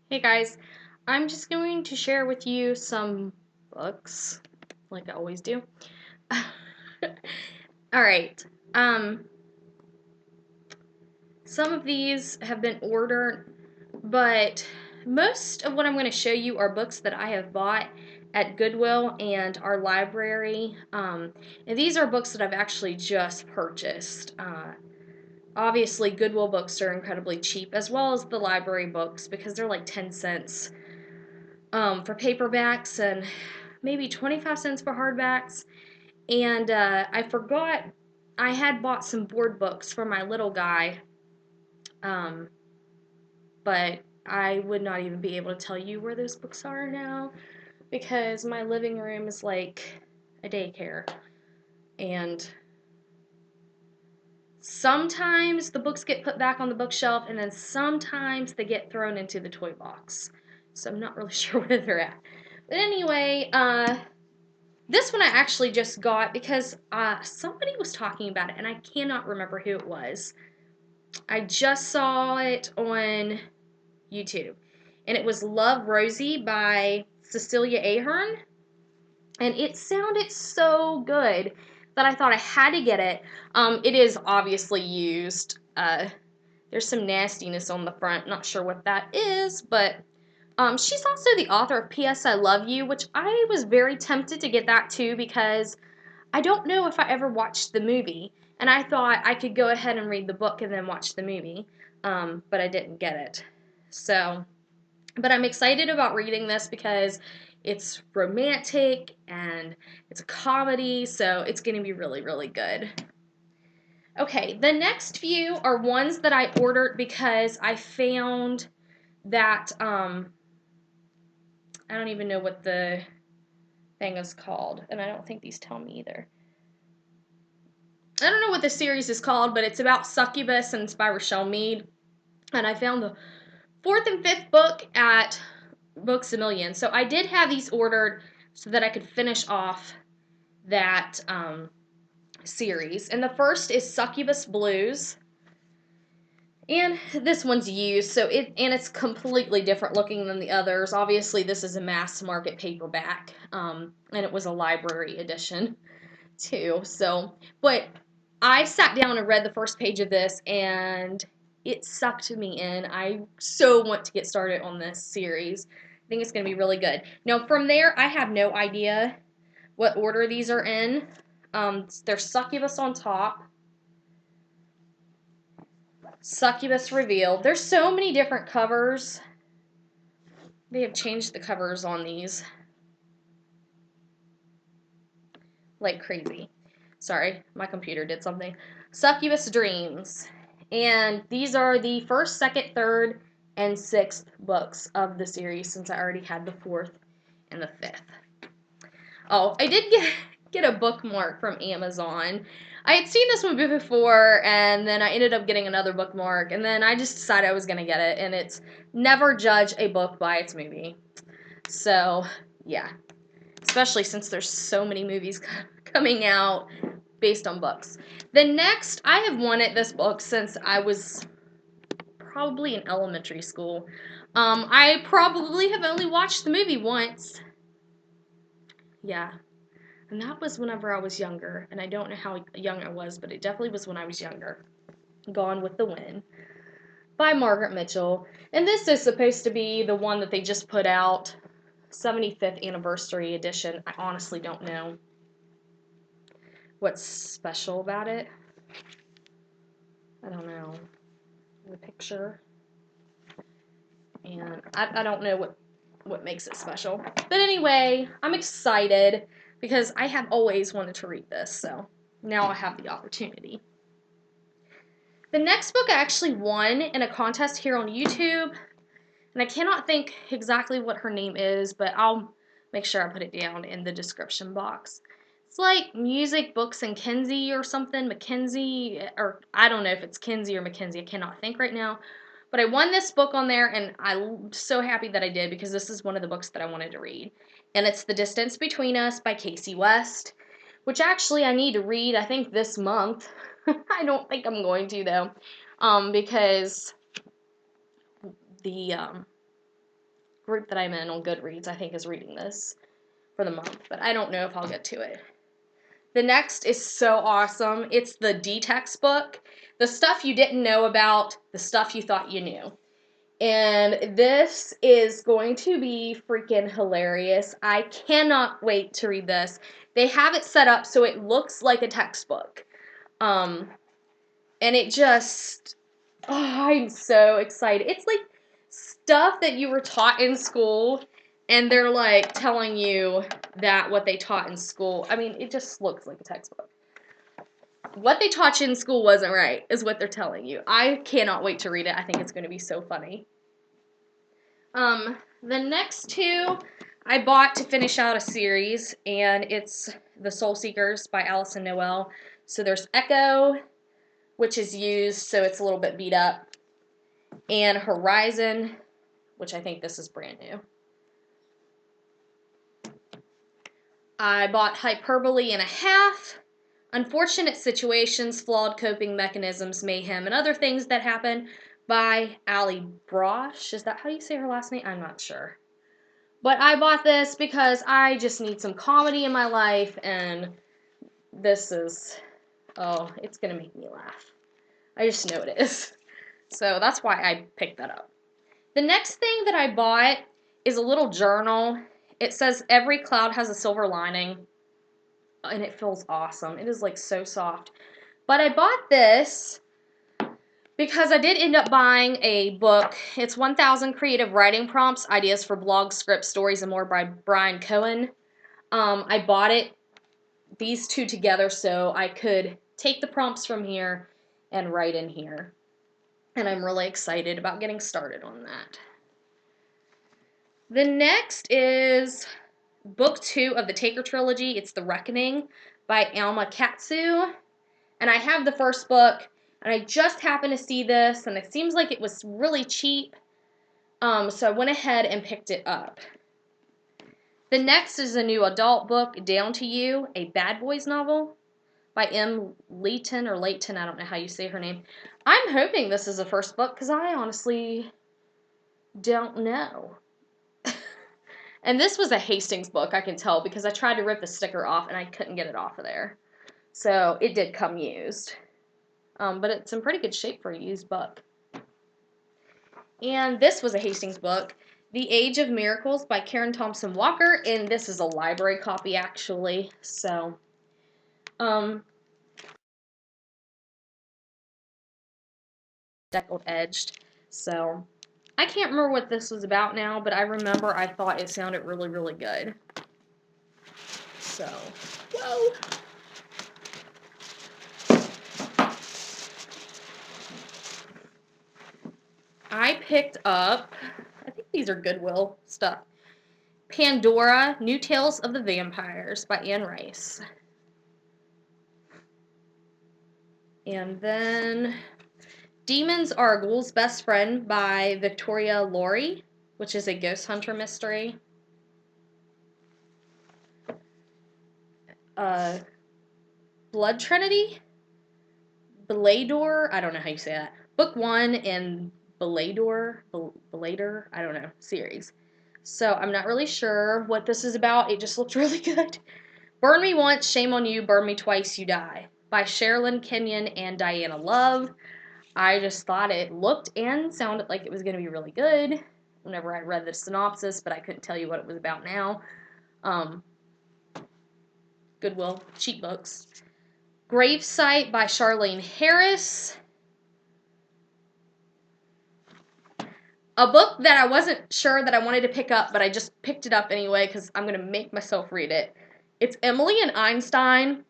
Hey guys, I'm just going to share with you some books, like I always do. Alright, some of these have been ordered, but most of what I'm going to show you are books that I have bought at Goodwill and our library. And these are books that I've actually just purchased. Obviously, Goodwill books are incredibly cheap, as well as the library books, because they're like 10 cents for paperbacks and maybe 25 cents for hardbacks. And I forgot I had bought some board books for my little guy, um, but I would not even be able to tell you where those books are now because my living room is like a daycare. And sometimes the books get put back on the bookshelf, and then sometimes they get thrown into the toy box. So I'm not really sure where they're at. But anyway, this one I actually just got because somebody was talking about it, and I cannot remember who it was. I just saw it on YouTube, and it was Love, Rosie by Cecilia Ahern, and it sounded so good that I thought I had to get it. It is obviously used. There's some nastiness on the front. Not sure what that is, but she's also the author of P.S. I Love You, which I was very tempted to get that too because I don't know if I ever watched the movie, and I thought I could go ahead and read the book and then watch the movie, but I didn't get it. So, but I'm excited about reading this because it's romantic and it's a comedy, so it's going to be really, really good. Okay, the next few are ones that I ordered because I found that, I don't even know what the thing is called, and I don't think these tell me either. I don't know what the series is called, but it's about Succubus and it's by Rochelle Mead. And I found the fourth and fifth book at Books A Million. So I did have these ordered so that I could finish off that series. And the first is Succubus Blues. And this one's used, so it's completely different looking than the others. Obviously, this is a mass market paperback, and it was a library edition too. So, but I sat down and read the first page of this, and it sucked me in. I so want to get started on this series. I think it's going to be really good. Now, from there, I have no idea what order these are in. There's Succubus on top. Succubus Revealed. There's so many different covers. They have changed the covers on these like crazy. Sorry, my computer did something. Succubus Dreams. And these are the first, second, third, and sixth books of the series since I already had the fourth and the fifth. Oh, I did get a bookmark from Amazon. I had seen this movie before, and then I ended up getting another bookmark, and then I just decided I was going to get it, and it's never judge a book by its movie. So, yeah. Especially since there's so many movies coming out based on books. The next, I have wanted this book since I was probably in elementary school. I probably have only watched the movie once. Yeah. And that was whenever I was younger. And I don't know how young I was, but it definitely was when I was younger. Gone with the Wind by Margaret Mitchell. And this is supposed to be the one that they just put out, 75th anniversary edition. I honestly don't know what's special about it. I don't know. The picture. And I don't know what makes it special. But anyway, I'm excited because I have always wanted to read this, so now I have the opportunity. The next book I actually won in a contest here on YouTube, and I cannot think exactly what her name is, but I'll make sure I put it down in the description box. It's like Music, Books, and Kinsey or something, Mackenzie, or I don't know if it's Kinsey or Mackenzie, I cannot think right now. But I won this book on there, and I'm so happy that I did because this is one of the books that I wanted to read. And it's The Distance Between Us by Casey West, which actually I need to read, I think, this month. I don't think I'm going to, though, because the group that I'm in on Goodreads, I think, is reading this for the month, but I don't know if I'll get to it. The next is so awesome. It's the D-Text book. The stuff you didn't know about, the stuff you thought you knew. And this is going to be freaking hilarious. I cannot wait to read this. They have it set up so it looks like a textbook. And it just, oh, I'm so excited. It's like stuff that you were taught in school, and they're like telling you that what they taught in school. I mean, it just looks like a textbook. What they taught you in school wasn't right, is what they're telling you. I cannot wait to read it. I think it's going to be so funny. The next two I bought to finish out a series, and it's The Soul Seekers by Alison Noel. So there's Echo, which is used, so it's a little bit beat up, and Horizon, which I think this is brand new. I bought Hyperbole and a Half, Unfortunate Situations, Flawed Coping Mechanisms, Mayhem, and Other Things That Happen by Ali Brosh. Is that how you say her last name? I'm not sure. But I bought this because I just need some comedy in my life, and this is, oh, it's going to make me laugh. I just know it is. So that's why I picked that up. The next thing that I bought is a little journal. It says every cloud has a silver lining, and it feels awesome. It is like so soft. But I bought this because I did end up buying a book. It's 1000 Creative Writing Prompts, Ideas for Blogs, Scripts, Stories, and More by Brian Cohen. I bought these two together so I could take the prompts from here and write in here. And I'm really excited about getting started on that. The next is book 2 of the Taker trilogy. It's The Reckoning by Alma Katsu. And I have the first book, and I just happened to see this, and it seems like it was really cheap. So I went ahead and picked it up. The next is a new adult book, Down to You, a Bad Boys novel by M. Leighton, or Leighton, I don't know how you say her name. I'm hoping this is the first book, because I honestly don't know. And this was a Hastings book, I can tell, because I tried to rip the sticker off, and I couldn't get it off of there. So it did come used. But it's in pretty good shape for a used book. And this was a Hastings book, The Age of Miracles by Karen Thompson Walker, and this is a library copy, actually. So, deckled edged. So, I can't remember what this was about now, but I remember I thought it sounded really, really good. So, whoa! I picked up, I think these are Goodwill stuff, Pandora, New Tales of the Vampires by Anne Rice. And then Demons Are a Ghoul's Best Friend by Victoria Laurie, which is a ghost hunter mystery. Blood Trinity? Belador? I don't know how you say that. Book 1 and Belador, I don't know, series. So I'm not really sure what this is about. It just looked really good. Burn Me Once, Shame on You, Burn Me Twice, You Die by Sherilyn Kenyon and Diana Love. I just thought it looked and sounded like it was going to be really good whenever I read the synopsis, but I couldn't tell you what it was about now. Goodwill, cheap books. Gravesite by Charlene Harris. A book that I wasn't sure that I wanted to pick up, but I just picked it up anyway because I'm going to make myself read it. It's Emily and Einstein,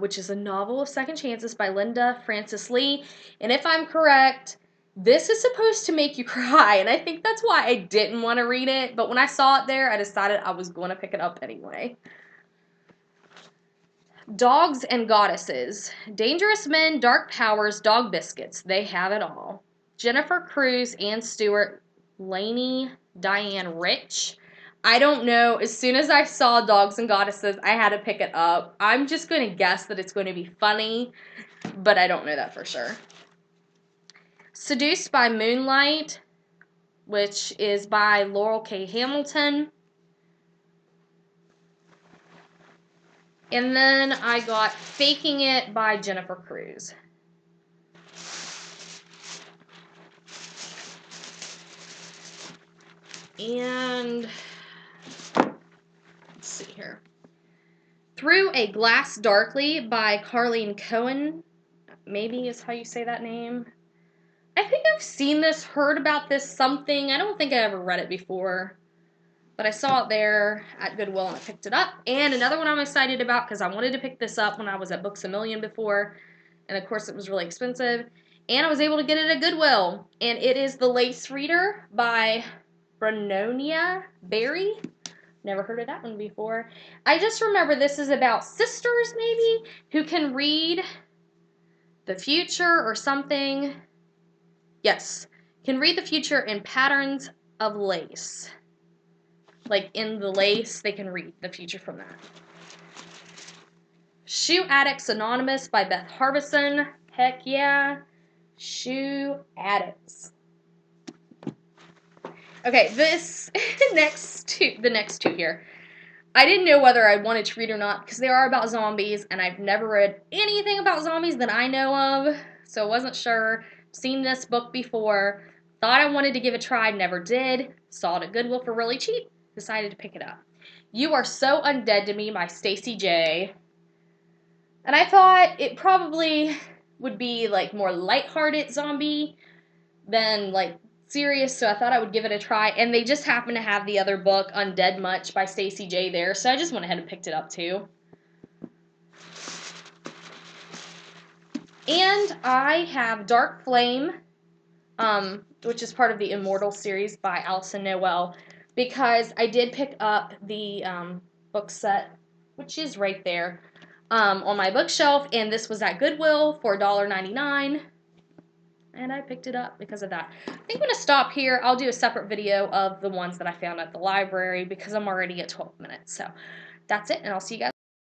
which is a novel of second chances by Linda Francis Lee. And if I'm correct, this is supposed to make you cry, and I think that's why I didn't want to read it. But when I saw it there, I decided I was going to pick it up anyway. Dogs and Goddesses. Dangerous Men, Dark Powers, Dog Biscuits. They have it all. Jennifer Cruz, Ann Stewart, Lainey, Diane Rich. I don't know. As soon as I saw Dogs and Goddesses, I had to pick it up. I'm just going to guess that it's going to be funny, but I don't know that for sure. Seduced by Moonlight which is by Laurel K. Hamilton. And then I got Faking It by Jennifer Cruz. And let's see here. Through a Glass Darkly by Carleen Cohen. Maybe is how you say that name. I think I've seen this, heard about this something. I don't think I ever read it before. But I saw it there at Goodwill and I picked it up. And another one I'm excited about because I wanted to pick this up when I was at Books A Million before. And of course it was really expensive. And I was able to get it at Goodwill. And it is The Lace Reader by Brenonia Berry. Never heard of that one before. I just remember this is about sisters, maybe, who can read the future or something. Yes, can read the future in patterns of lace. Like in the lace, they can read the future from that. Shoe Addicts Anonymous by Beth Harbison. Heck yeah. Shoe Addicts. Okay, the next two here. I didn't know whether I wanted to read or not because they are about zombies, and I've never read anything about zombies that I know of, so I wasn't sure. Seen this book before, thought I wanted to give it a try, never did. Saw it at Goodwill for really cheap, decided to pick it up. You Are So Undead to Me by Stacey J. And I thought it probably would be like more lighthearted zombie than like serious, so I thought I would give it a try, and they just happen to have the other book, Undead Much by Stacey J there, so I just went ahead and picked it up too. And I have Dark Flame, which is part of the Immortal series by Alison Noel, because I did pick up the book set, which is right there, on my bookshelf, and this was at Goodwill for $1.99. And I picked it up because of that. I think I'm going to stop here. I'll do a separate video of the ones that I found at the library because I'm already at 12 minutes. So that's it, and I'll see you guys.